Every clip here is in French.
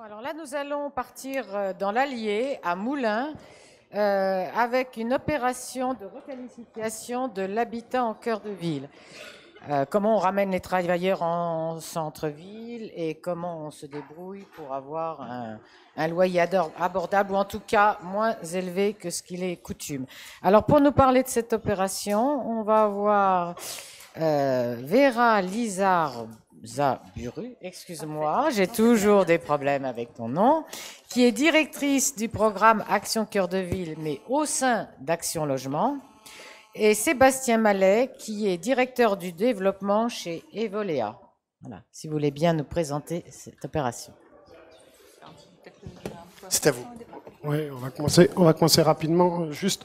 Alors là, nous allons partir dans l'Allier, à Moulins, avec une opération de requalification de l'habitat en cœur de ville. Comment on ramène les travailleurs en centre-ville et comment on se débrouille pour avoir un loyer abordable ou en tout cas moins élevé que ce qu'il est coutume. Alors pour nous parler de cette opération, on va avoir Vera Lizard-Zaburu, excuse-moi, j'ai toujours des problèmes avec ton nom, qui est directrice du programme Action Cœur de Ville, mais au sein d'Action Logement, et Sébastien Mallet, qui est directeur du développement chez Evolea. Voilà, si vous voulez bien nous présenter cette opération. C'est à vous. Oui, on va commencer rapidement. Juste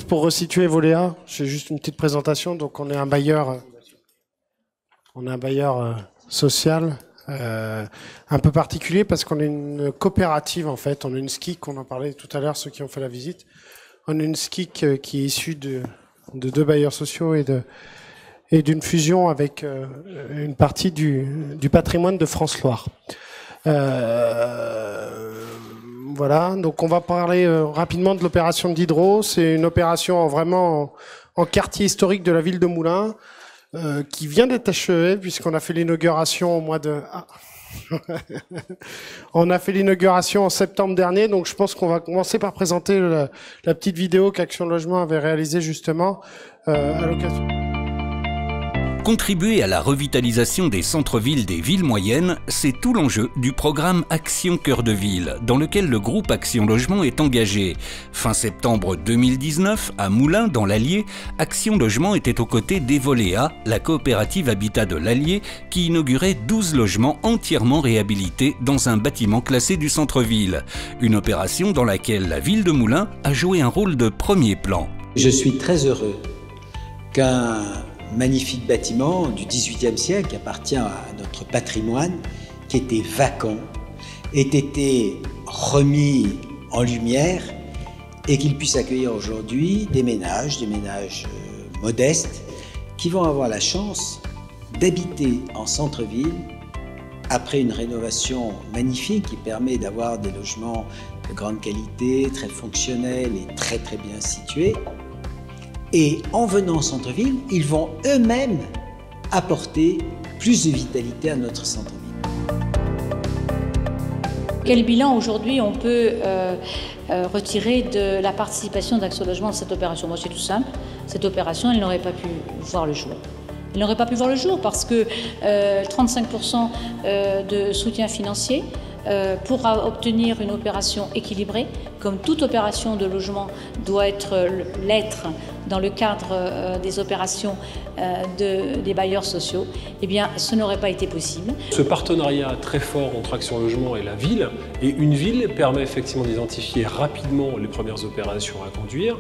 pour resituer Evolea, j'ai juste une petite présentation. Donc, on est un bailleur social un peu particulier parce qu'on est une coopérative en fait. On est une SCIC, on en parlait tout à l'heure, ceux qui ont fait la visite. On est une SCIC qui est issue de deux bailleurs sociaux et d'une fusion avec une partie du patrimoine de France-Loire. Voilà, donc on va parler rapidement de l'opération de Diderot. C'est une opération vraiment en quartier historique de la ville de Moulins, qui vient d'être achevée puisqu'on a fait l'inauguration au mois de... Ah. On a fait l'inauguration en septembre dernier, donc je pense qu'on va commencer par présenter la petite vidéo qu'Action Logement avait réalisée justement à l'occasion. Contribuer à la revitalisation des centres-villes des villes moyennes, c'est tout l'enjeu du programme Action Cœur de Ville, dans lequel le groupe Action Logement est engagé. Fin septembre 2019, à Moulins, dans l'Allier, Action Logement était aux côtés d'Evolea, la coopérative Habitat de l'Allier, qui inaugurait 12 logements entièrement réhabilités dans un bâtiment classé du centre-ville. Une opération dans laquelle la ville de Moulins a joué un rôle de premier plan. Je suis très heureux qu'un magnifique bâtiment du XVIIIe siècle qui appartient à notre patrimoine, qui était vacant, ait été remis en lumière et qu'il puisse accueillir aujourd'hui des ménages modestes, qui vont avoir la chance d'habiter en centre-ville après une rénovation magnifique qui permet d'avoir des logements de grande qualité, très fonctionnels et très bien situés. Et en venant en centre-ville, ils vont eux-mêmes apporter plus de vitalité à notre centre-ville. Quel bilan aujourd'hui on peut retirer de la participation d'Action Logement dans cette opération? Moi, c'est tout simple. Cette opération, elle n'aurait pas pu voir le jour. Elle n'aurait pas pu voir le jour parce que 35% de soutien financier pour obtenir une opération équilibrée, comme toute opération de logement doit l'être dans le cadre des opérations des bailleurs sociaux, eh bien, ce n'aurait pas été possible. Ce partenariat très fort entre Action Logement et la ville, et une ville permet effectivement d'identifier rapidement les premières opérations à conduire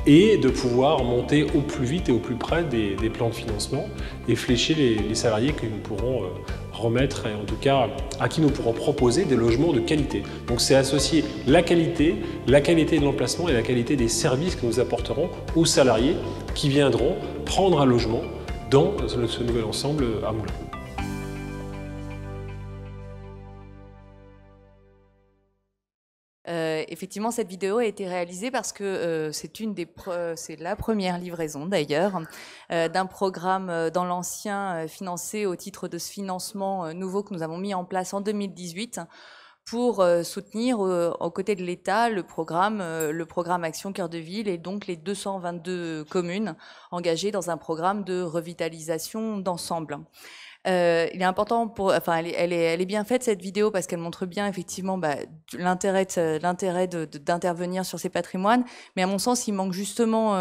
et de pouvoir monter au plus vite et au plus près des plans de financement et flécher les salariés que nous pourrons remettre, et en tout cas à qui nous pourrons proposer des logements de qualité. Donc c'est associer la qualité de l'emplacement et la qualité des services que nous apporterons aux salariés qui viendront prendre un logement dans ce nouvel ensemble à Moulins. Effectivement, cette vidéo a été réalisée parce que c'est la première livraison d'ailleurs d'un programme dans l'ancien financé au titre de ce financement nouveau que nous avons mis en place en 2018 pour soutenir aux côtés de l'État le programme Action Cœur de Ville et donc les 222 communes engagées dans un programme de revitalisation d'ensemble. Il est important elle est bien faite cette vidéo parce qu'elle montre bien effectivement l'intérêt d'intervenir sur ces patrimoines, mais à mon sens il manque justement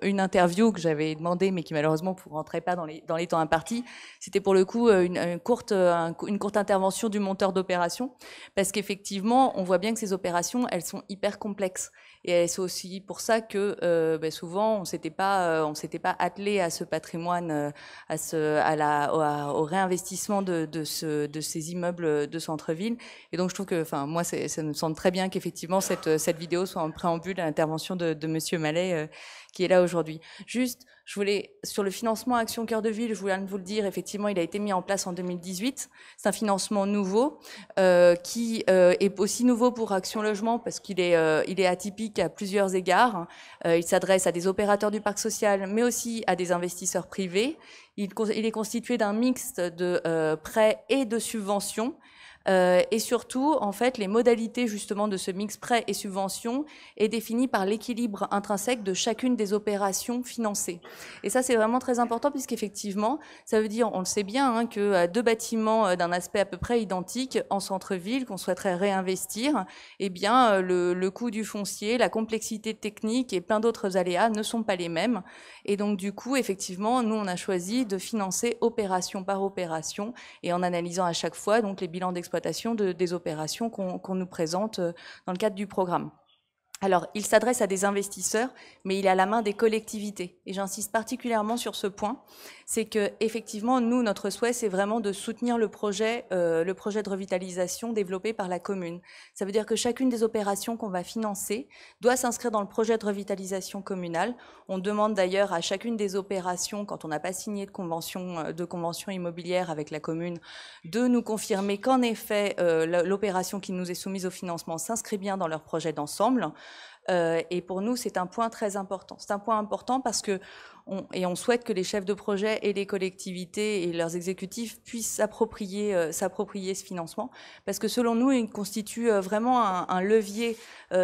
une interview que j'avais demandé mais qui malheureusement ne rentrait pas dans les temps impartis. C'était pour le coup une courte intervention du monteur d'opération parce qu'effectivement on voit bien que ces opérations elles sont hyper complexes et c'est aussi pour ça que souvent on s'était pas attelé à ce patrimoine, au réinvestissement de ces immeubles de centre-ville. Et donc je trouve que, moi, ça me semble très bien qu'effectivement cette vidéo soit en préambule à l'intervention de Monsieur Mallet qui est là aujourd'hui. Juste Sur le financement Action Cœur de Ville, je voulais vous le dire, effectivement, il a été mis en place en 2018. C'est un financement nouveau qui est aussi nouveau pour Action Logement parce qu'il est atypique à plusieurs égards. Il s'adresse à des opérateurs du parc social, mais aussi à des investisseurs privés. Il est constitué d'un mixte de prêts et de subventions. Et surtout, en fait, les modalités justement de ce mix prêts et subventions est défini par l'équilibre intrinsèque de chacune des opérations financées. Et ça, c'est vraiment très important puisqu'effectivement, ça veut dire, on le sait bien, hein, que 2 bâtiments d'un aspect à peu près identique en centre-ville qu'on souhaiterait réinvestir, eh bien, le coût du foncier, la complexité technique et plein d'autres aléas ne sont pas les mêmes. Et donc, du coup, effectivement, nous, on a choisi de financer opération par opération et en analysant à chaque fois donc les bilans d'exploitation des opérations qu'on nous présente dans le cadre du programme. Alors, il s'adresse à des investisseurs, mais il est à la main des collectivités. Et j'insiste particulièrement sur ce point, c'est que effectivement, nous, notre souhait, c'est vraiment de soutenir le projet de revitalisation développé par la commune. Ça veut dire que chacune des opérations qu'on va financer doit s'inscrire dans le projet de revitalisation communale. On demande d'ailleurs à chacune des opérations, quand on n'a pas signé de convention immobilière avec la commune, de nous confirmer qu'en effet, l'opération qui nous est soumise au financement s'inscrit bien dans leur projet d'ensemble. Et pour nous, c'est un point très important. C'est un point important parce que on souhaite que les chefs de projet et les collectivités et leurs exécutifs puissent s'approprier ce financement, parce que selon nous, il constitue vraiment un levier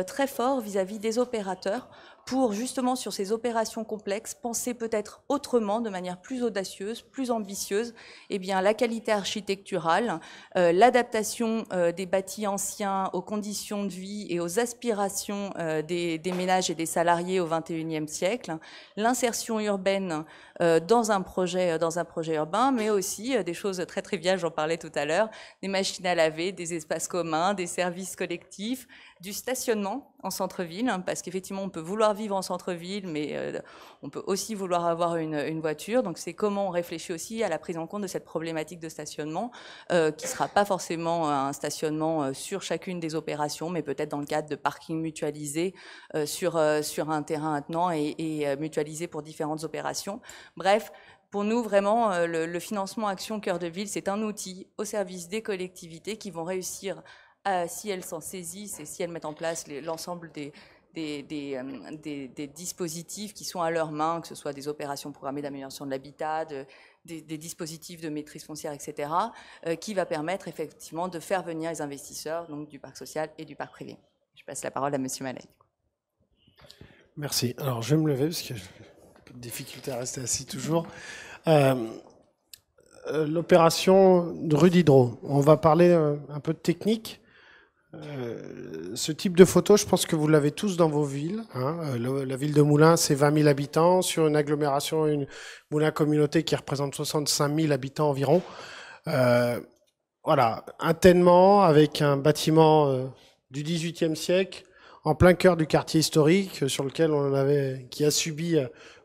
très fort vis-à-vis des opérateurs pour justement sur ces opérations complexes penser peut-être autrement, de manière plus audacieuse, plus ambitieuse, eh bien la qualité architecturale, l'adaptation des bâtis anciens aux conditions de vie et aux aspirations des ménages et des salariés au XXIe siècle, l'insertion urbaine dans un projet urbain, mais aussi des choses très triviales, j'en parlais tout à l'heure, des machines à laver, des espaces communs, des services collectifs, du stationnement en centre-ville, parce qu'effectivement on peut vouloir vivre en centre-ville, mais on peut aussi vouloir avoir une voiture. Donc c'est comment on réfléchit aussi à la prise en compte de cette problématique de stationnement, qui ne sera pas forcément un stationnement sur chacune des opérations, mais peut-être dans le cadre de parking mutualisé sur un terrain attenant et mutualisé pour différentes opérations. Bref, pour nous, vraiment, le financement Action Cœur de Ville, c'est un outil au service des collectivités qui vont réussir, si elles s'en saisissent et si elles mettent en place l'ensemble des dispositifs qui sont à leurs mains, que ce soit des opérations programmées d'amélioration de l'habitat, des dispositifs de maîtrise foncière, etc., qui va permettre effectivement de faire venir les investisseurs donc, du parc social et du parc privé. Je passe la parole à Monsieur Mallet. Merci. Alors, je vais me lever parce que j'ai un peu de difficulté à rester assis toujours. L'opération de rue Diderot. On va parler un peu de technique. Ce type de photo, je pense que vous l'avez tous dans vos villes. Hein. La ville de Moulins, c'est 20 000 habitants. Sur une agglomération, une Moulins communauté qui représente 65 000 habitants environ. Voilà, un ténement avec un bâtiment du XVIIIe siècle, en plein cœur du quartier historique, sur lequel qui a subi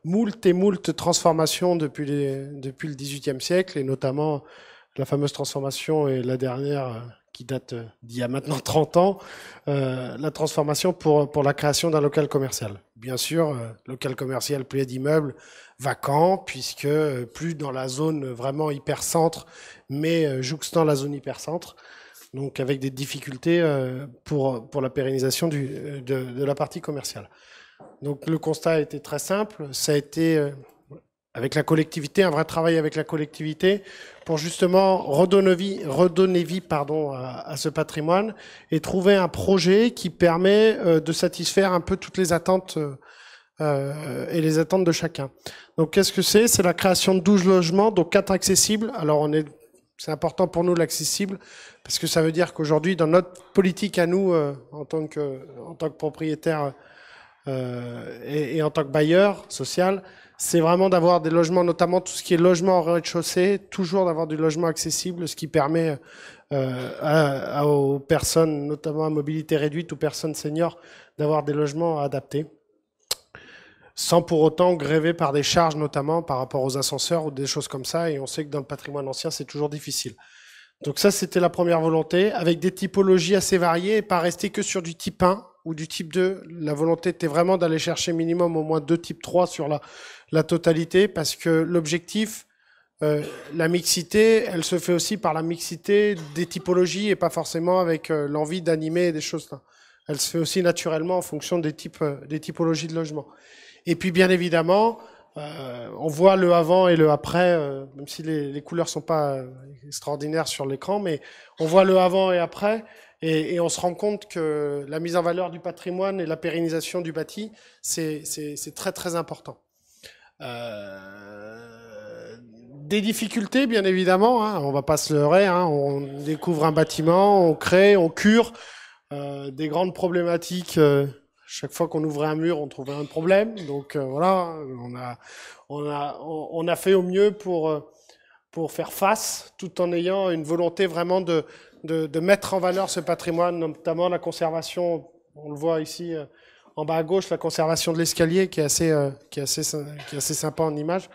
moult et moult transformations depuis le XVIIIe siècle, et notamment la fameuse transformation, et la dernière qui date d'il y a maintenant 30 ans, la transformation pour la création d'un local commercial. Bien sûr, local commercial plié d'immeubles vacants, puisque plus dans la zone vraiment hypercentre, mais jouxtant la zone hypercentre, donc avec des difficultés pour la pérennisation de la partie commerciale. Donc le constat a été très simple, ça a été avec la collectivité, un vrai travail avec la collectivité pour justement redonner vie à ce patrimoine et trouver un projet qui permet de satisfaire un peu toutes les attentes et les attentes de chacun. Donc qu'est-ce que c'est? C'est la création de 12 logements, donc 4 accessibles. Alors c'est important pour nous l'accessible, parce que ça veut dire qu'aujourd'hui, dans notre politique à nous, en tant que propriétaire et en tant que bailleur social, c'est vraiment d'avoir des logements, notamment tout ce qui est logement au rez-de-chaussée, toujours d'avoir du logement accessible, ce qui permet aux personnes, notamment à mobilité réduite ou personnes seniors, d'avoir des logements adaptés, sans pour autant gréver par des charges, notamment par rapport aux ascenseurs ou des choses comme ça, et on sait que dans le patrimoine ancien, c'est toujours difficile. Donc ça, c'était la première volonté, avec des typologies assez variées, et pas rester que sur du type 1, ou du type 2. La volonté était vraiment d'aller chercher minimum au moins 2 types 3 sur la totalité, parce que l'objectif, la mixité, elle se fait aussi par la mixité des typologies et pas forcément avec l'envie d'animer des choses là. Elle se fait aussi naturellement en fonction des typologies de logement. Et puis bien évidemment, on voit le avant et le après, même si les couleurs sont pas extraordinaires sur l'écran, mais on voit le avant et après, et on se rend compte que la mise en valeur du patrimoine et la pérennisation du bâti, c'est très très important. Des difficultés, bien évidemment, hein, on va pas se leurrer, hein, on découvre un bâtiment, on crée, on cure, des grandes problématiques. Chaque fois qu'on ouvrait un mur, on trouvait un problème. Donc voilà, on a fait au mieux pour faire face, tout en ayant une volonté vraiment de mettre en valeur ce patrimoine, notamment la conservation. On le voit ici en bas à gauche, la conservation de l'escalier qui est assez sympa en image.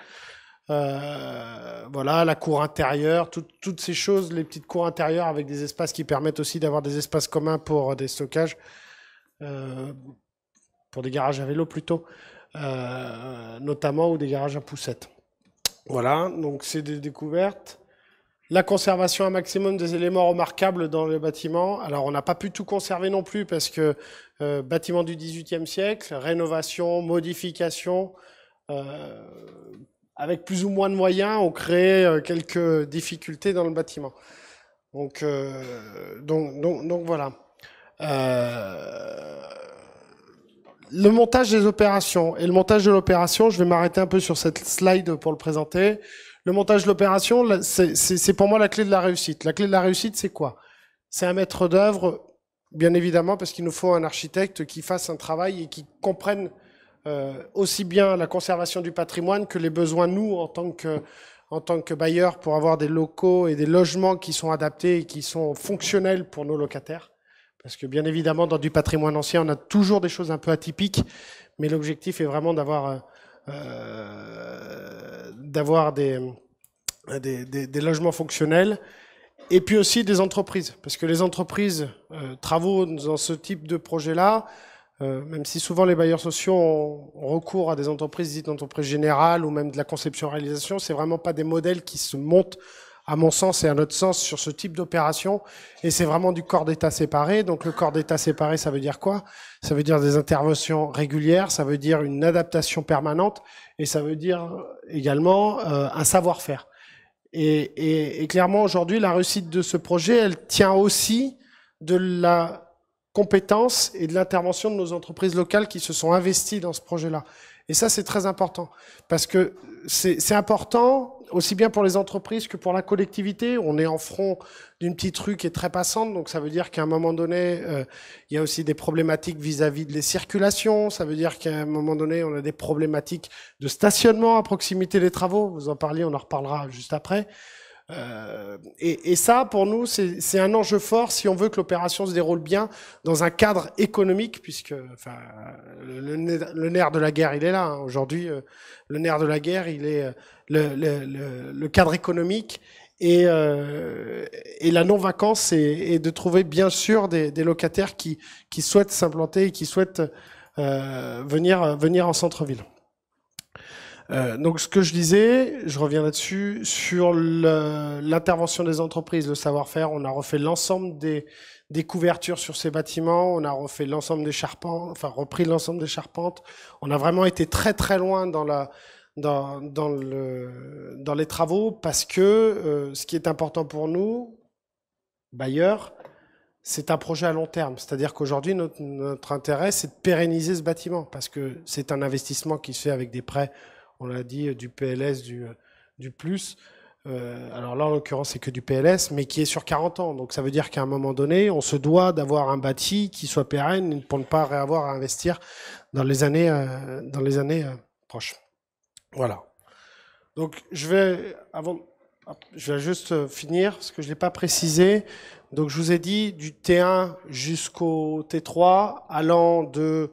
Voilà, la cour intérieure, toutes ces choses, les petites cours intérieures avec des espaces qui permettent aussi d'avoir des espaces communs pour des stockages, pour des garages à vélo plutôt, notamment, ou des garages à poussettes. Voilà, donc c'est des découvertes. La conservation un maximum des éléments remarquables dans le bâtiment. Alors on n'a pas pu tout conserver non plus parce que bâtiment du XVIIIe siècle, rénovation, modification, avec plus ou moins de moyens, on crée quelques difficultés dans le bâtiment. Donc voilà. Le montage des opérations. Et le montage de l'opération, je vais m'arrêter un peu sur cette slide pour le présenter. Le montage de l'opération, c'est pour moi la clé de la réussite. La clé de la réussite, c'est quoi? C'est un maître d'œuvre, bien évidemment, parce qu'il nous faut un architecte qui fasse un travail et qui comprenne aussi bien la conservation du patrimoine que les besoins, nous, en tant que bailleurs, pour avoir des locaux et des logements qui sont adaptés et qui sont fonctionnels pour nos locataires. Parce que bien évidemment, dans du patrimoine ancien, on a toujours des choses un peu atypiques, mais l'objectif est vraiment d'avoir des logements fonctionnels, et puis aussi des entreprises. Parce que les entreprises, travaux dans ce type de projet-là, même si souvent les bailleurs sociaux ont recours à des entreprises dites d'entreprises générales ou même de la conception-réalisation, c'est vraiment pas des modèles qui se montent, à mon sens et à notre sens, sur ce type d'opération. Et c'est vraiment du corps d'État séparé. Donc le corps d'État séparé, ça veut dire quoi? Ça veut dire des interventions régulières, ça veut dire une adaptation permanente, et ça veut dire également un savoir-faire. Et clairement, aujourd'hui, la réussite de ce projet, elle tient aussi de la compétence et de l'intervention de nos entreprises locales qui se sont investies dans ce projet-là. Et ça, c'est très important, parce que c'est important aussi bien pour les entreprises que pour la collectivité. On est en front d'une petite rue qui est très passante, donc ça veut dire qu'à un moment donné, il y a aussi des problématiques vis-à-vis de les circulations, ça veut dire qu'à un moment donné, on a des problématiques de stationnement à proximité des travaux, vous en parliez, on en reparlera juste après. Et ça, pour nous, c'est un enjeu fort si on veut que l'opération se déroule bien dans un cadre économique, puisque enfin, le nerf de la guerre, il est là. Hein. Aujourd'hui, le nerf de la guerre, il est le cadre économique et la non-vacance, et de trouver bien sûr des locataires qui souhaitent s'implanter et qui souhaitent venir en centre-ville. Donc ce que je disais, je reviens là-dessus, sur l'intervention des entreprises, le savoir-faire. On a refait l'ensemble des couvertures sur ces bâtiments, on a refait l'ensemble des charpentes, enfin repris l'ensemble des charpentes. On a vraiment été très très loin dans les travaux, parce que ce qui est important pour nous, bailleurs, c'est un projet à long terme. C'est-à-dire qu'aujourd'hui, notre intérêt, c'est de pérenniser ce bâtiment, parce que c'est un investissement qui se fait avec des prêts, on l'a dit, du PLS, du plus. Alors là, en l'occurrence, c'est que du PLS, mais qui est sur 40 ans. Donc ça veut dire qu'à un moment donné, on se doit d'avoir un bâti qui soit pérenne pour ne pas avoir à investir dans les années proches. Voilà. Donc je vais juste finir, parce que je ne l'ai pas précisé. Donc je vous ai dit du T1 jusqu'au T3, allant de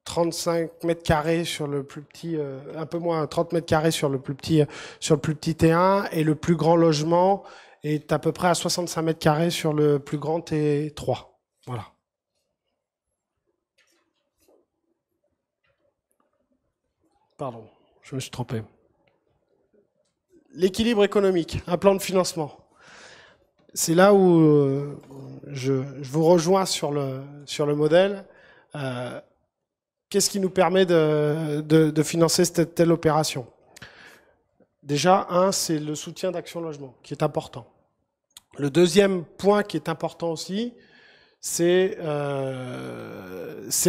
35 mètres carrés sur le plus petit, un peu moins 30 mètres carrés sur le plus petit T1, et le plus grand logement est à peu près à 65 mètres carrés sur le plus grand T3. Voilà. Pardon, je me suis trompé. L'équilibre économique, un plan de financement. C'est là où je vous rejoins sur le modèle. Qu'est-ce qui nous permet de financer telle opération? Déjà, c'est le soutien d'Action Logement, qui est important. Le deuxième point qui est important aussi, c'est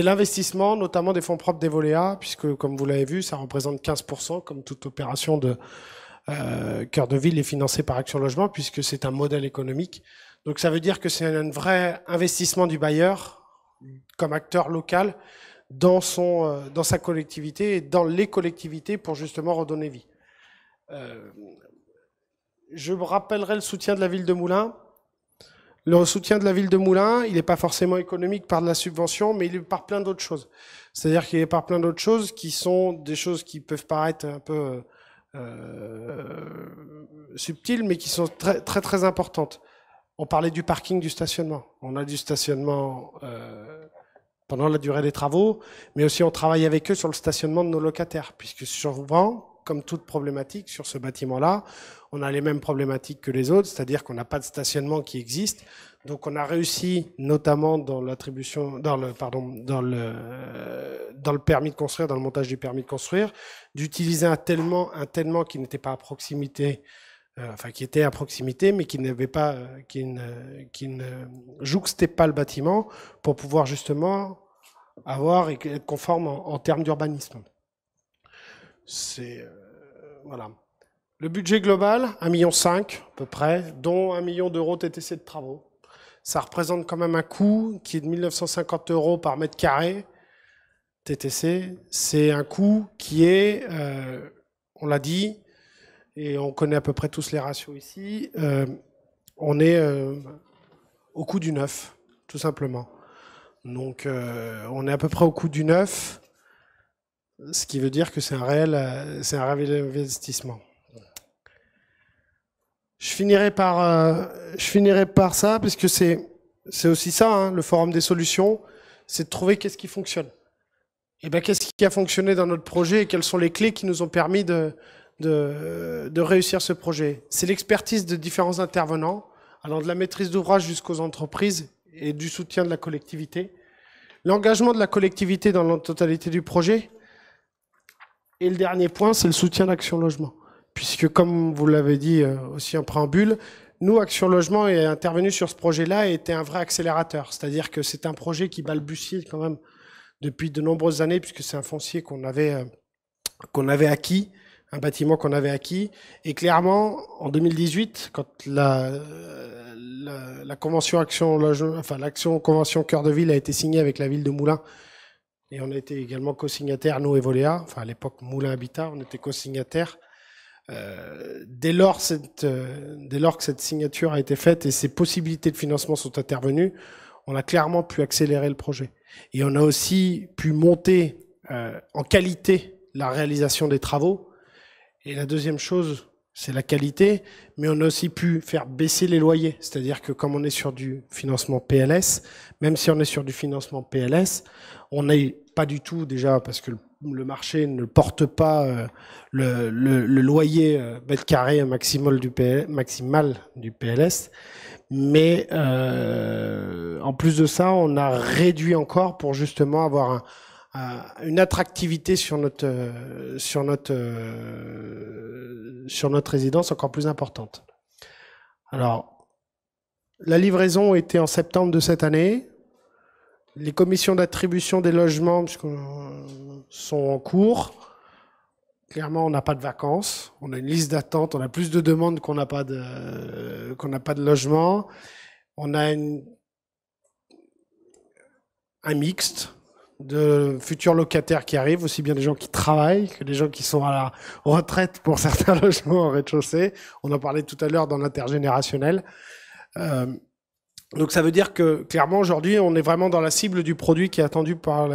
l'investissement, notamment des fonds propres d'Evolea, puisque, comme vous l'avez vu, ça représente 15%, comme toute opération de Cœur de Ville est financée par Action Logement, puisque c'est un modèle économique. Donc ça veut dire que c'est un vrai investissement du bailleur, comme acteur local, dans sa collectivité et dans les collectivités pour justement redonner vie. Je me rappellerai le soutien de la ville de Moulins. Le soutien de la ville de Moulins, il n'est pas forcément économique par de la subvention, mais il est par plein d'autres choses. C'est-à-dire qu'il est par plein d'autres choses qui sont des choses qui peuvent paraître un peu subtiles, mais qui sont très, très, très importantes. On parlait du parking, du stationnement. On a du stationnement pendant la durée des travaux, mais aussi on travaille avec eux sur le stationnement de nos locataires, puisque souvent, comme toute problématique sur ce bâtiment-là, on a les mêmes problématiques que les autres, c'est-à-dire qu'on n'a pas de stationnement qui existe. Donc on a réussi, notamment dans l'attribution, dans le permis de construire, dans le montage du permis de construire, d'utiliser un tellement qui n'était pas à proximité, qui était à proximité, mais qui n'avait pas, qui ne jouxtait pas le bâtiment pour pouvoir justement avoir et être conforme en termes d'urbanisme. C'est voilà. Le budget global, 1,5 million à peu près, dont 1 million d'euros TTC de travaux. Ça représente quand même un coût qui est de 1 950 € par mètre carré TTC. C'est un coût qui est, on l'a dit, et on connaît à peu près tous les ratios ici, on est au coût du neuf, tout simplement. Donc on est à peu près au coût du neuf, ce qui veut dire que c'est un réel investissement. Je finirai par ça, parce que c'est aussi ça, hein, le forum des solutions, c'est de trouver qu'est-ce qui fonctionne. Et bien, qu'est-ce qui a fonctionné dans notre projet et quelles sont les clés qui nous ont permis de réussir ce projet. C'est l'expertise de différents intervenants, allant de la maîtrise d'ouvrage jusqu'aux entreprises et du soutien de la collectivité. L'engagement de la collectivité dans la totalité du projet. Et le dernier point, c'est le soutien d'Action Logement. Puisque, comme vous l'avez dit aussi en préambule, nous, Action Logement est intervenu sur ce projet-là et était un vrai accélérateur. C'est-à-dire que c'est un projet qui balbutiait quand même depuis de nombreuses années, puisque c'est un foncier qu'on avait acquis, un bâtiment qu'on avait acquis. Et clairement, en 2018, quand la convention Action Logement, enfin l'action convention Cœur de Ville a été signée avec la ville de Moulins, et on a été également co-signataires, nous et Evolea, enfin à l'époque Moulins Habitat, on était co-signataires. Dès lors que cette signature a été faite et ces possibilités de financement sont intervenues, on a clairement pu accélérer le projet. Et on a aussi pu monter en qualité la réalisation des travaux. Et la deuxième chose, c'est la qualité, mais on a aussi pu faire baisser les loyers. C'est-à-dire que comme on est sur du financement PLS, même si on est sur du financement PLS, on n'est pas du tout déjà, parce que le marché ne porte pas le loyer mètre carré maximal du PLS, mais en plus de ça, on a réduit encore pour justement avoir une attractivité sur notre résidence encore plus importante. Alors, la livraison était en septembre de cette année. Les commissions d'attribution des logements sont en cours. Clairement, on n'a pas de vacances. On a une liste d'attente. On a plus de demandes qu'on n'a pas de logement. On a un mixte de futurs locataires qui arrivent, aussi bien des gens qui travaillent que des gens qui sont à la retraite pour certains logements au rez-de-chaussée. On en parlait tout à l'heure dans l'intergénérationnel. Donc ça veut dire que clairement aujourd'hui on est vraiment dans la cible du produit qui est attendu par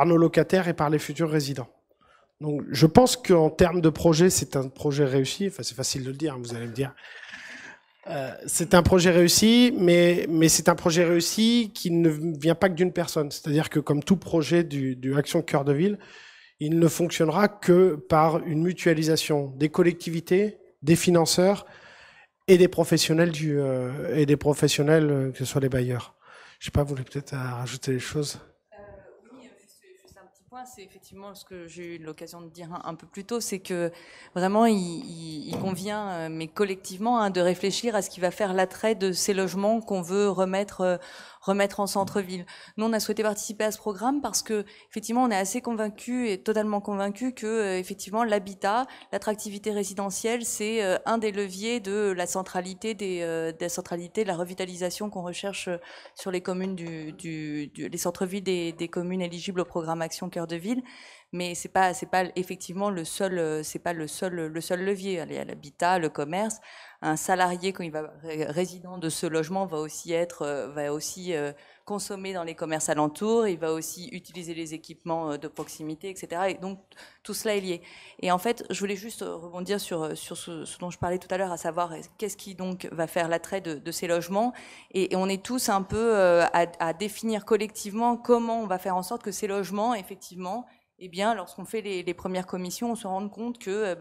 nos locataires et par les futurs résidents. Donc je pense qu'en termes de projet, c'est un projet réussi. Enfin c'est facile de le dire, vous allez me dire. C'est un projet réussi, mais c'est un projet réussi qui ne vient pas que d'une personne. C'est-à-dire que comme tout projet du Action Cœur de Ville, il ne fonctionnera que par une mutualisation des collectivités, des financeurs et des professionnels, que ce soit les bailleurs. Je ne sais pas, vous voulez peut-être rajouter des choses? Oui, juste un petit point, c'est effectivement ce que j'ai eu l'occasion de dire un peu plus tôt, c'est que vraiment il convient, mais collectivement, hein, de réfléchir à ce qui va faire l'attrait de ces logements qu'on veut remettre en centre-ville. Nous, on a souhaité participer à ce programme parce que, effectivement, on est assez convaincus et totalement convaincus que, effectivement, l'habitat, l'attractivité résidentielle, c'est un des leviers de la centralité de la revitalisation qu'on recherche sur les communes les centres-villes des communes éligibles au programme Action Cœur de Ville. Mais c'est pas effectivement le seul levier. Il y a l'habitat, le commerce. Un salarié, quand il va résident de ce logement, va aussi consommer dans les commerces alentours. Il va aussi utiliser les équipements de proximité, etc. Et donc tout cela est lié. Et en fait, je voulais juste rebondir sur ce dont je parlais tout à l'heure, à savoir qu'est-ce qui donc va faire l'attrait de ces logements. Et on est tous un peu à définir collectivement comment on va faire en sorte que ces logements, effectivement, eh bien, lorsqu'on fait les premières commissions, on se rend compte que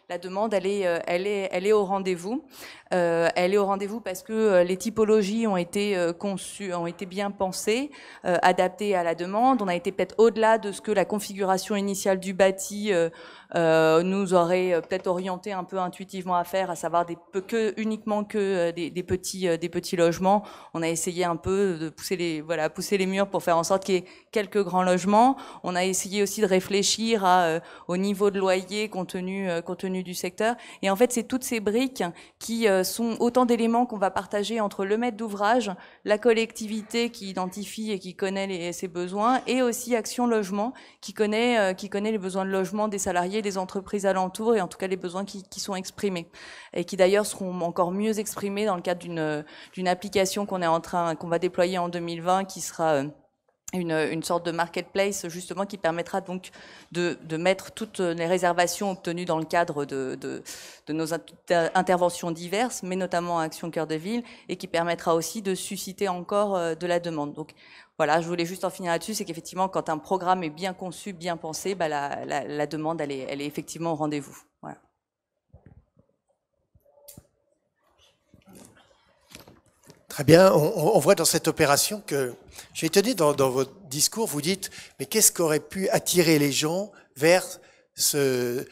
la demande, elle est au rendez-vous. Elle est au rendez-vous parce que les typologies ont été conçues, ont été bien pensées, adaptées à la demande. On a été peut-être au-delà de ce que la configuration initiale du bâti nous aurait peut-être orienté un peu intuitivement à faire, à savoir uniquement des petits logements. On a essayé un peu de pousser les murs pour faire en sorte qu'il y ait quelques grands logements. On a essayé aussi de réfléchir au niveau de loyer compte tenu du secteur. Et en fait, c'est toutes ces briques qui sont autant d'éléments qu'on va partager entre le maître d'ouvrage, la collectivité qui identifie et qui connaît ses besoins, et aussi Action Logement qui connaît les besoins de logement des salariés, des entreprises alentours, et en tout cas les besoins qui sont exprimés, et qui d'ailleurs seront encore mieux exprimés dans le cadre d'une application qu'on va déployer en 2020, qui sera une sorte de marketplace justement qui permettra donc de mettre toutes les réservations obtenues dans le cadre de nos interventions diverses, mais notamment Action Cœur de Ville, et qui permettra aussi de susciter encore de la demande. Donc voilà, je voulais juste en finir là-dessus, c'est qu'effectivement quand un programme est bien conçu, bien pensé, la demande elle est effectivement au rendez-vous. Voilà. Très bien, on voit dans cette opération que, je suis étonné dans votre discours, vous dites, mais qu'est-ce qu'aurait pu attirer les gens vers ce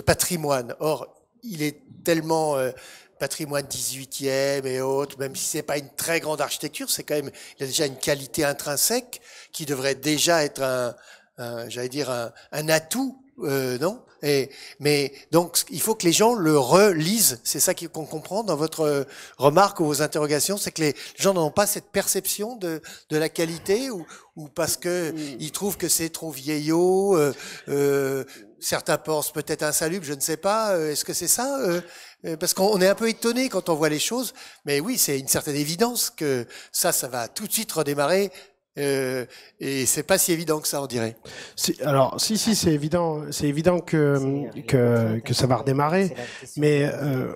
patrimoine? Or, il est tellement patrimoine 18e et autres, même si c'est pas une très grande architecture, c'est quand même, il y a déjà une qualité intrinsèque qui devrait déjà être j'allais dire un atout, non? Mais donc, il faut que les gens le relisent. C'est ça qu'on comprend dans votre remarque ou vos interrogations, c'est que les gens n'ont pas cette perception de la qualité, ou parce que ils trouvent que c'est trop vieillot. Certains pensent peut-être insalubre, je ne sais pas. Est-ce que c'est ça? Parce qu'on est un peu étonné quand on voit les choses. Mais oui, c'est une certaine évidence que ça va tout de suite redémarrer. Et c'est pas si évident que ça, on dirait. Alors, si, c'est évident que ça va redémarrer. Mais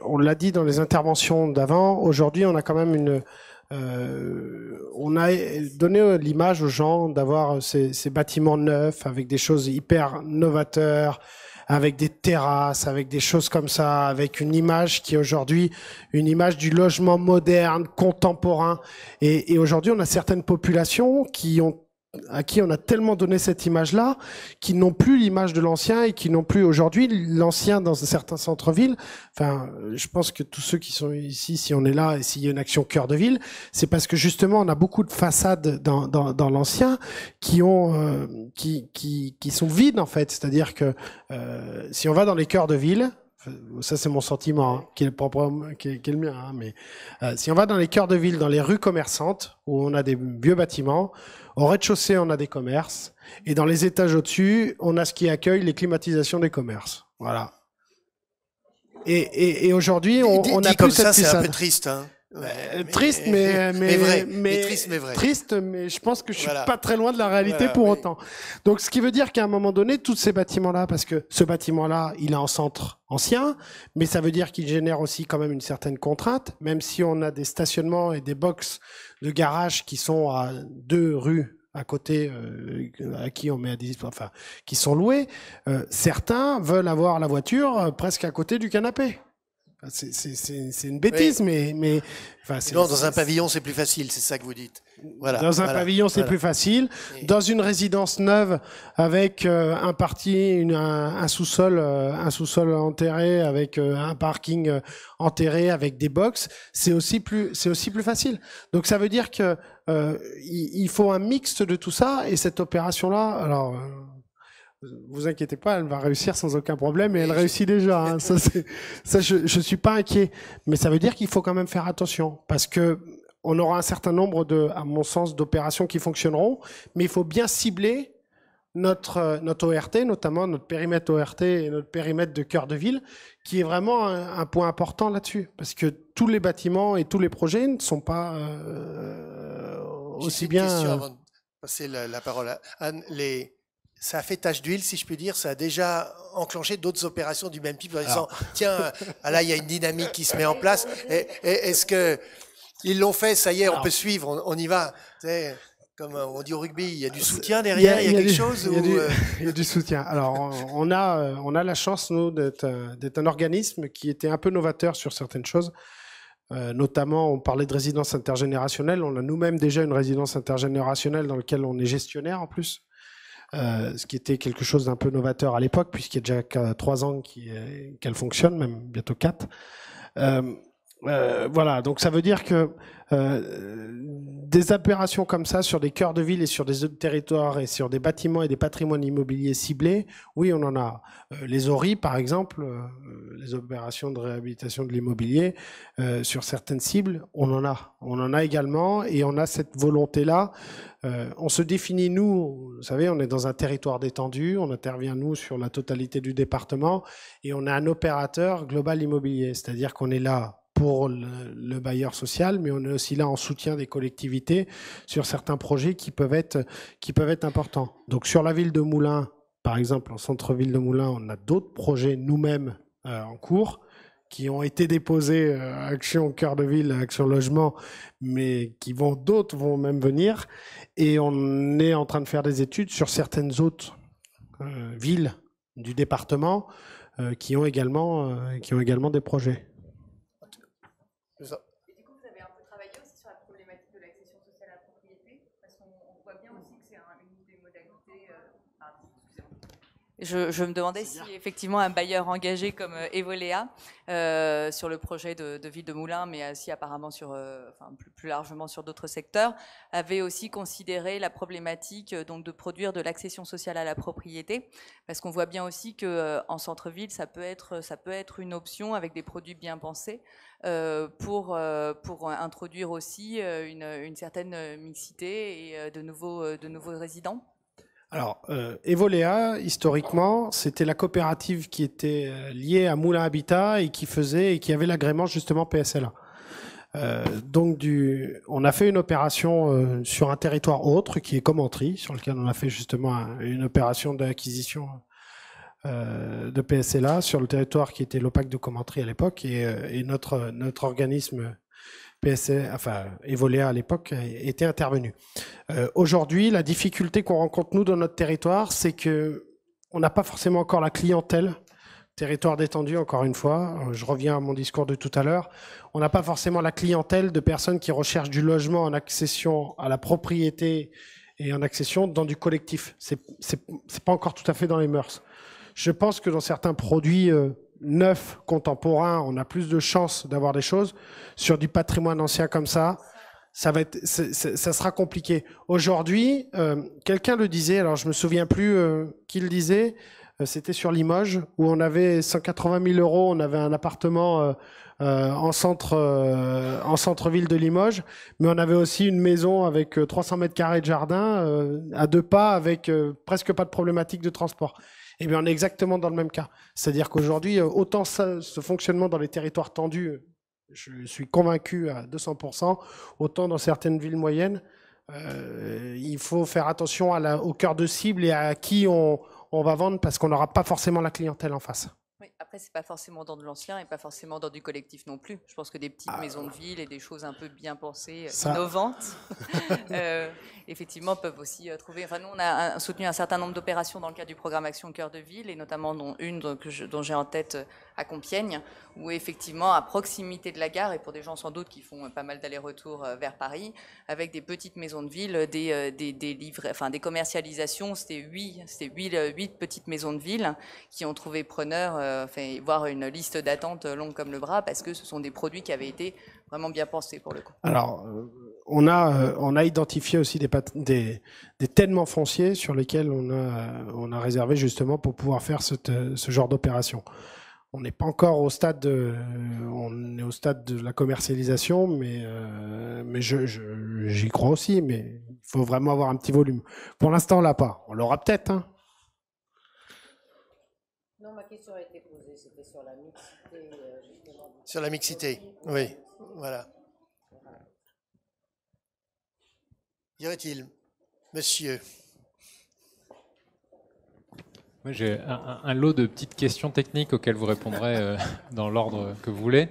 on l'a dit dans les interventions d'avant. Aujourd'hui, on a quand même on a donné l'image aux gens d'avoir ces bâtiments neufs avec des choses hyper novateurs, avec des terrasses, avec des choses comme ça, avec une image qui est aujourd'hui une image du logement moderne, contemporain. Et aujourd'hui, on a certaines populations à qui on a tellement donné cette image-là, qui n'ont plus l'image de l'ancien et qui n'ont plus aujourd'hui l'ancien dans certains centres-villes. Enfin, je pense que tous ceux qui sont ici, si on est là et s'il y a une action cœur de ville, c'est parce que justement on a beaucoup de façades dans l'ancien qui sont vides en fait. C'est-à-dire que si on va dans les cœurs de ville, ça c'est mon sentiment, hein, qui est le mien, hein, mais si on va dans les cœurs de ville, dans les rues commerçantes où on a des vieux bâtiments, au rez-de-chaussée on a des commerces, et dans les étages au-dessus on a ce qui accueille les climatisations des commerces. Voilà. Et aujourd'hui on a plus cette façade. C'est un peu triste, hein. Triste, mais vrai. Triste, mais vrai. Triste, mais je pense que je suis pas très loin de la réalité pour autant. Donc, ce qui veut dire qu'à un moment donné, tous ces bâtiments-là, parce que ce bâtiment-là, il est en centre ancien, mais ça veut dire qu'il génère aussi quand même une certaine contrainte, même si on a des stationnements et des box de garage qui sont à 2 rues à côté, à qui on met à disposition, enfin, qui sont loués, certains veulent avoir la voiture presque à côté du canapé. C'est une bêtise, oui. mais enfin, non, dans un pavillon, c'est plus facile, c'est ça que vous dites. Voilà, dans un pavillon, c'est plus facile. Dans une résidence neuve, avec un parti, un sous-sol enterré, avec un parking enterré, avec des box, c'est aussi plus facile. Donc ça veut dire que il faut un mixte de tout ça, et cette opération-là, alors. Vous inquiétez pas, elle va réussir sans aucun problème, et elle réussit déjà. Hein. Ça, je suis pas inquiet, mais ça veut dire qu'il faut quand même faire attention, parce que on aura un certain nombre à mon sens, d'opérations qui fonctionneront, mais il faut bien cibler notre ORT, notamment notre périmètre ORT et notre périmètre de cœur de ville, qui est vraiment un point important là-dessus, parce que tous les bâtiments et tous les projets ne sont pas aussi bien. Question avant de passer la parole à Anne. Ça a fait tache d'huile, si je puis dire. Ça a déjà enclenché d'autres opérations du même type en disant, tiens, là, il y a une dynamique qui se met en place. Est-ce que ils l'ont fait? Ça y est, on peut suivre, on y va. Comme on dit au rugby, il y a du soutien derrière, il y a quelque chose. Il y a du soutien. Alors, on a la chance, nous, d'être un organisme qui était un peu novateur sur certaines choses. Notamment, on parlait de résidence intergénérationnelle. On a nous-mêmes déjà une résidence intergénérationnelle dans laquelle on est gestionnaire en plus. Ce qui était quelque chose d'un peu novateur à l'époque, puisqu'il y a déjà 3 ans qu'elle fonctionne, même bientôt 4. Voilà, donc ça veut dire que des opérations comme ça sur des cœurs de ville et sur des autres territoires et sur des bâtiments et des patrimoines immobiliers ciblés, oui, on en a. Les ORI, par exemple, les opérations de réhabilitation de l'immobilier, sur certaines cibles, on en a. On en a également, et on a cette volonté-là. On se définit, nous, vous savez, on est dans un territoire détendu, on intervient, nous, sur la totalité du département, et on est un opérateur global immobilier, c'est-à-dire qu'on est là pour le bailleur social, mais on est aussi là en soutien des collectivités sur certains projets qui peuvent être importants. Donc sur la ville de Moulins, par exemple, en centre-ville de Moulins, on a d'autres projets nous-mêmes en cours qui ont été déposés à Action Cœur de Ville, à Action Logement, mais d'autres vont même venir. Et on est en train de faire des études sur certaines autres villes du département qui ont également des projets. Et du coup, vous avez un peu travaillé aussi sur la problématique de l'accession sociale à la propriété, parce qu'on voit bien aussi que c'est une des modalités. Je me demandais si effectivement un bailleur engagé comme Evolea sur le projet de ville de Moulins, mais aussi apparemment plus largement sur d'autres secteurs, avait aussi considéré la problématique donc de produire de l'accession sociale à la propriété, parce qu'on voit bien aussi que en centre-ville ça peut être une option avec des produits bien pensés pour introduire aussi une certaine mixité et de nouveaux résidents. Alors, Evolea, historiquement, c'était la coopérative qui était liée à Moulins Habitat et qui avait l'agrément justement PSLA. Donc, on a fait une opération sur un territoire autre qui est Commentry, sur lequel on a fait justement une opération d'acquisition de PSLA sur le territoire qui était l'OPAC de Commentry à l'époque, et notre organisme Evolea à l'époque était intervenu. Aujourd'hui, la difficulté qu'on rencontre nous dans notre territoire, c'est que on n'a pas forcément encore la clientèle. Territoire détendu, encore une fois, je reviens à mon discours de tout à l'heure, on n'a pas forcément la clientèle de personnes qui recherchent du logement en accession à la propriété et en accession dans du collectif. C'est pas encore tout à fait dans les mœurs. Je pense que dans certains produits neufs, contemporains, on a plus de chances d'avoir des choses. Sur du patrimoine ancien comme ça, ça sera compliqué. Aujourd'hui, quelqu'un le disait, alors je me souviens plus qui le disait, c'était sur Limoges, où on avait 180 000 €, on avait un appartement en centre-ville de Limoges, mais on avait aussi une maison avec 300 mètres carrés de jardin, à 2 pas, avec presque pas de problématique de transport. Eh bien, on est exactement dans le même cas. C'est-à-dire qu'aujourd'hui, autant ce fonctionnement dans les territoires tendus, je suis convaincu à 200%, autant dans certaines villes moyennes, il faut faire attention au cœur de cible et à qui on va vendre, parce qu'on n'aura pas forcément la clientèle en face. Oui, après, c'est pas forcément dans de l'ancien et pas forcément dans du collectif non plus. Je pense que des petites maisons de ville et des choses un peu bien pensées, innovantes, effectivement, peuvent aussi trouver. Enfin, nous, on a soutenu un certain nombre d'opérations dans le cadre du programme Action Cœur de Ville, et notamment dont une dont j'ai en tête à Compiègne, où effectivement, à proximité de la gare, et pour des gens sans doute qui font pas mal d'allers-retours vers Paris, avec des petites maisons de ville, des livres, enfin des commercialisations, c'était 8 petites maisons de ville qui ont trouvé preneur, voire une liste d'attente longue comme le bras, parce que ce sont des produits qui avaient été vraiment bien pensés pour le coup. Alors, on a identifié aussi des tènements fonciers sur lesquels on a réservé justement pour pouvoir faire ce genre d'opération. On n'est pas encore au stade on est au stade de la commercialisation, mais j'y crois aussi, mais il faut vraiment avoir un petit volume. Pour l'instant, on l'a pas. On l'aura peut-être, hein. Non, ma question a été posée, c'était sur la mixité, justement. Sur la mixité, oui, voilà. Y aurait-il, monsieur? Moi, j'ai un lot de petites questions techniques auxquelles vous répondrez dans l'ordre que vous voulez.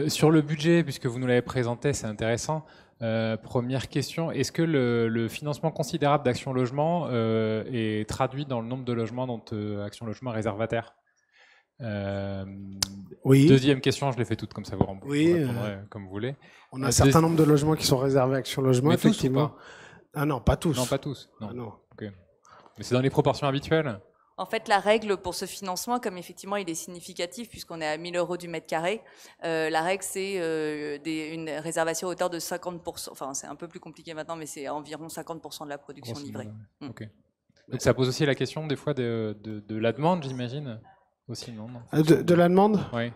Sur le budget, puisque vous nous l'avez présenté, c'est intéressant. Première question, est-ce que le financement considérable d'Action Logement est traduit dans le nombre de logements dont Action Logement est réservataire? Oui. Deuxième question, je l'ai fait toutes comme ça, vous répondrez comme vous voulez. On a un certain nombre de logements qui sont réservés à Action Logement, mais effectivement. Tous ou pas? Ah non, pas tous. Non, pas tous. Non. Ah non. Okay. Mais c'est dans les proportions habituelles? En fait, la règle pour ce financement, comme effectivement il est significatif puisqu'on est à 1 000 € du mètre carré, la règle c'est une réservation à hauteur de 50%. Enfin, c'est un peu plus compliqué maintenant, mais c'est environ 50% de la production livrée. Okay. Donc ça pose aussi la question des fois de la demande, j'imagine aussi, non? De la demande? Oui.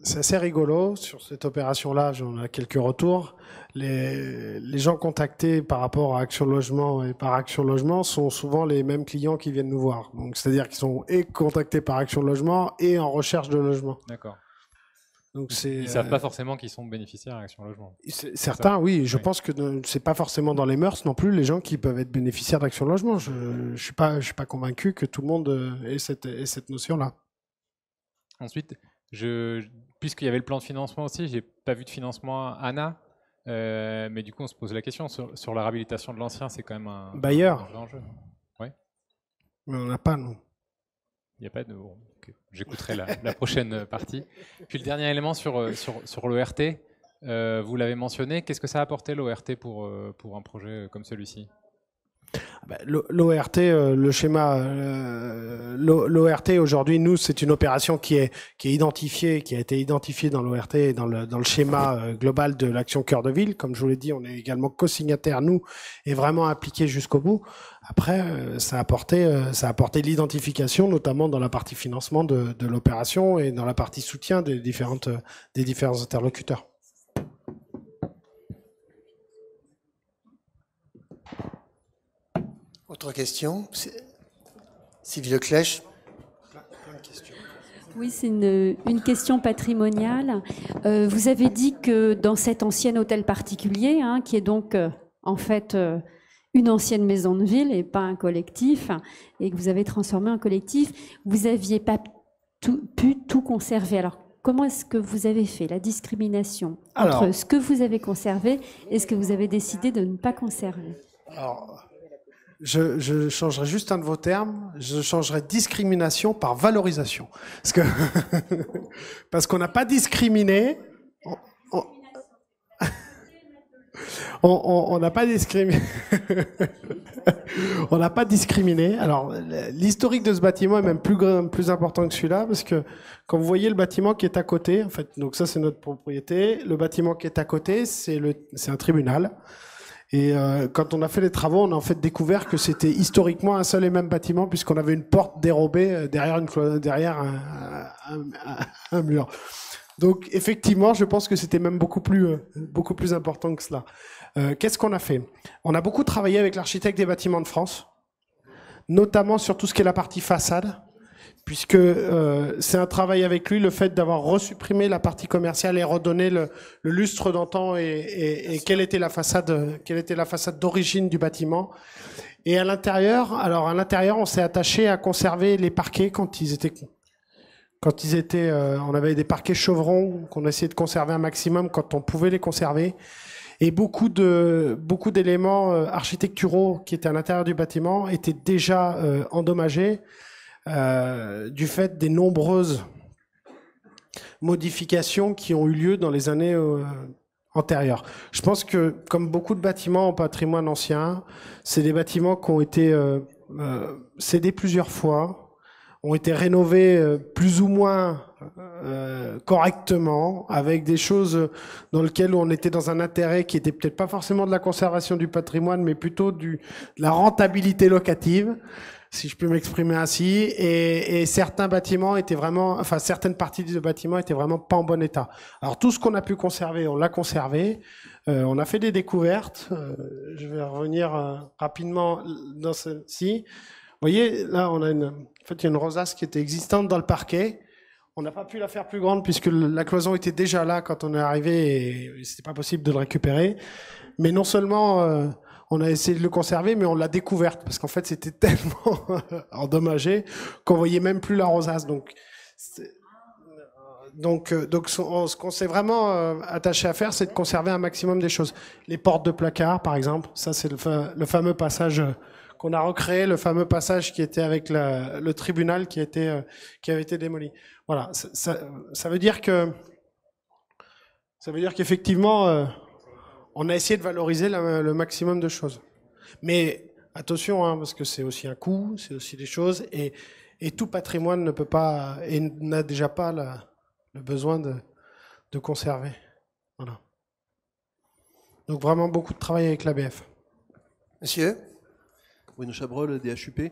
C'est assez rigolo. Sur cette opération-là, j'en ai quelques retours. Les gens contactés par rapport à Action Logement et par Action Logement sont souvent les mêmes clients qui viennent nous voir. Donc, c'est-à-dire qu'ils sont et contactés par Action Logement et en recherche de logement. D'accord. Donc ils ne savent pas forcément qu'ils sont bénéficiaires à Action Logement. Certains, oui. Je pense que c'est pas forcément dans les mœurs non plus les gens qui peuvent être bénéficiaires d'Action Logement. Je suis pas convaincu que tout le monde ait cette notion-là. Ensuite, puisqu'il y avait le plan de financement aussi, j'ai pas vu de financement ANA. Mais du coup, on se pose la question sur la réhabilitation de l'ancien, c'est quand même un bailleur. Un enjeu. Ouais. Mais on n'a pas, non. Il n'y a pas de. Bon, okay. J'écouterai la prochaine partie. Puis le dernier élément sur l'ORT, vous l'avez mentionné. Qu'est-ce que ça a apporté l'ORT pour un projet comme celui-ci? L'ORT, le schéma, l'ORT aujourd'hui, nous, c'est une opération qui est identifiée, qui a été identifiée dans l'ORT et dans le schéma global de l'action Cœur de Ville. Comme je vous l'ai dit, on est également co-signataire, nous, et vraiment impliqués jusqu'au bout. Après, ça a apporté l'identification, notamment dans la partie financement de l'opération et dans la partie soutien des différents interlocuteurs. Autre question? Sylvie Leclèche. Oui, c'est une question patrimoniale. Vous avez dit que dans cet ancien hôtel particulier, qui est donc en fait une ancienne maison de ville et pas un collectif, et que vous avez transformé en collectif, vous n'aviez pas pu tout conserver. Alors, comment est-ce que vous avez fait la discrimination entre ce que vous avez conservé et ce que vous avez décidé de ne pas conserver? Alors, je changerai juste un de vos termes. Je changerai discrimination par valorisation. Parce qu'on n'a pas discriminé. On n'a pas discriminé. On n'a pas discriminé. Alors, l'historique de ce bâtiment est même plus important que celui-là, parce que quand vous voyez le bâtiment qui est à côté, en fait, donc ça c'est notre propriété. Le bâtiment qui est à côté, c'est un tribunal. Et quand on a fait les travaux, on a en fait découvert que c'était historiquement un seul et même bâtiment, puisqu'on avait une porte dérobée derrière un mur. Donc effectivement, je pense que c'était même beaucoup plus important que cela. Qu'est-ce qu'on a fait? On a beaucoup travaillé avec l'architecte des bâtiments de France, notamment sur tout ce qui est la partie façade, puisque c'est un travail avec lui, le fait d'avoir resupprimé la partie commerciale et redonné le lustre d'antan et quelle était la façade d'origine du bâtiment. Et à l'intérieur, on s'est attaché à conserver les parquets on avait des parquets chevrons qu'on essayait de conserver un maximum quand on pouvait les conserver. Et beaucoup d'éléments architecturaux qui étaient à l'intérieur du bâtiment étaient déjà endommagés du fait des nombreuses modifications qui ont eu lieu dans les années antérieures. Je pense que, comme beaucoup de bâtiments en patrimoine ancien, c'est des bâtiments qui ont été cédés plusieurs fois, ont été rénovés plus ou moins correctement, avec des choses dans lesquelles on était dans un intérêt qui était peut-être pas forcément de la conservation du patrimoine, mais plutôt de la rentabilité locative, si je peux m'exprimer ainsi. Et certains bâtiments étaient vraiment, enfin certaines parties du bâtiment étaient vraiment pas en bon état. Alors tout ce qu'on a pu conserver, on l'a conservé. On a fait des découvertes. Je vais revenir rapidement dans ceci. Vous voyez, là, on a il y a une rosace qui était existante dans le parquet. On n'a pas pu la faire plus grande puisque la cloison était déjà là quand on est arrivé et c'était pas possible de le récupérer. Mais non seulement on a essayé de le conserver, mais on l'a découverte parce qu'en fait c'était tellement endommagé qu'on voyait même plus la rosace. Donc ce qu'on s'est vraiment attaché à faire, c'est de conserver un maximum des choses. Les portes de placard, par exemple, ça c'est le fameux passage qu'on a recréé, le fameux passage qui était avec le tribunal qui avait été démoli. Voilà, ça veut dire qu'effectivement, on a essayé de valoriser le maximum de choses. Mais attention, hein, parce que c'est aussi un coût, c'est aussi des choses, et tout patrimoine ne peut pas et n'a déjà pas le besoin de conserver. Voilà. Donc vraiment beaucoup de travail avec l'ABF. Monsieur ? Bruno Chabrol, DHUP.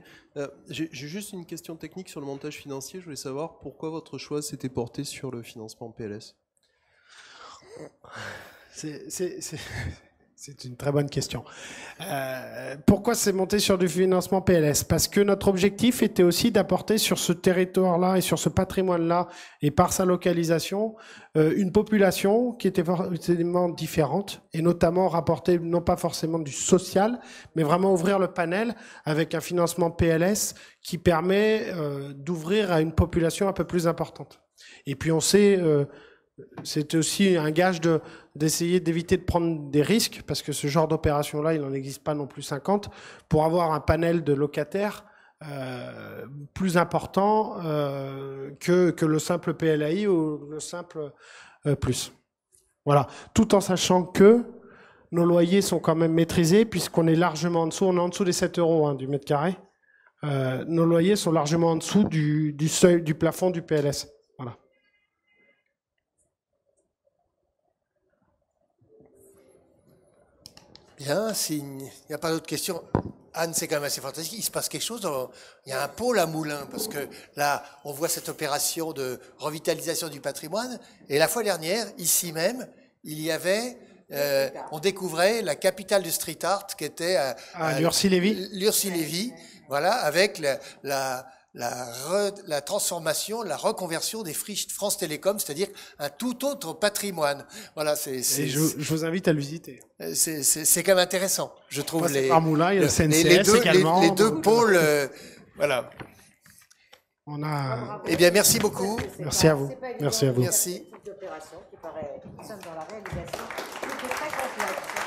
J'ai juste une question technique sur le montage financier. Je voulais savoir pourquoi votre choix s'était porté sur le financement PLS. C'est une très bonne question. Pourquoi c'est monté sur du financement PLS? Parce que notre objectif était aussi d'apporter sur ce territoire-là et sur ce patrimoine-là, et par sa localisation, une population qui était forcément différente, et notamment rapporter non pas forcément du social, mais vraiment ouvrir le panel avec un financement PLS qui permet d'ouvrir à une population un peu plus importante. Et puis on sait... c'est aussi un gage d'essayer d'éviter de prendre des risques, parce que ce genre d'opération-là, il n'en existe pas non plus 50, pour avoir un panel de locataires plus important que le simple PLAI ou le simple plus. Voilà. Tout en sachant que nos loyers sont quand même maîtrisés, puisqu'on est largement en dessous, on est en dessous des 7 € hein, du mètre carré. Nos loyers sont largement en dessous du seuil, du plafond du PLS. Voilà. Bien, s'il n'y a pas d'autres questions. Anne, c'est quand même assez fantastique. Il se passe quelque chose. Il y a un pôle à Moulins, parce que là, on voit cette opération de revitalisation du patrimoine. Et la fois dernière, ici même, il y avait, on découvrait la capitale du street art, qui était à Lurcy-Lévis. Lurcy-Lévis, voilà, avec la transformation, la reconversion des friches de France Télécom, c'est-à-dire un tout autre patrimoine. Voilà, je vous invite à le visiter. C'est quand même intéressant, je trouve. Par Moulins, il y a le CNCS également. Les deux pôles, voilà. On a... Eh bien, merci beaucoup. Merci à vous. Merci à vous. Merci. Cette opération qui paraît simple dans la réalisation, c'était très complexe.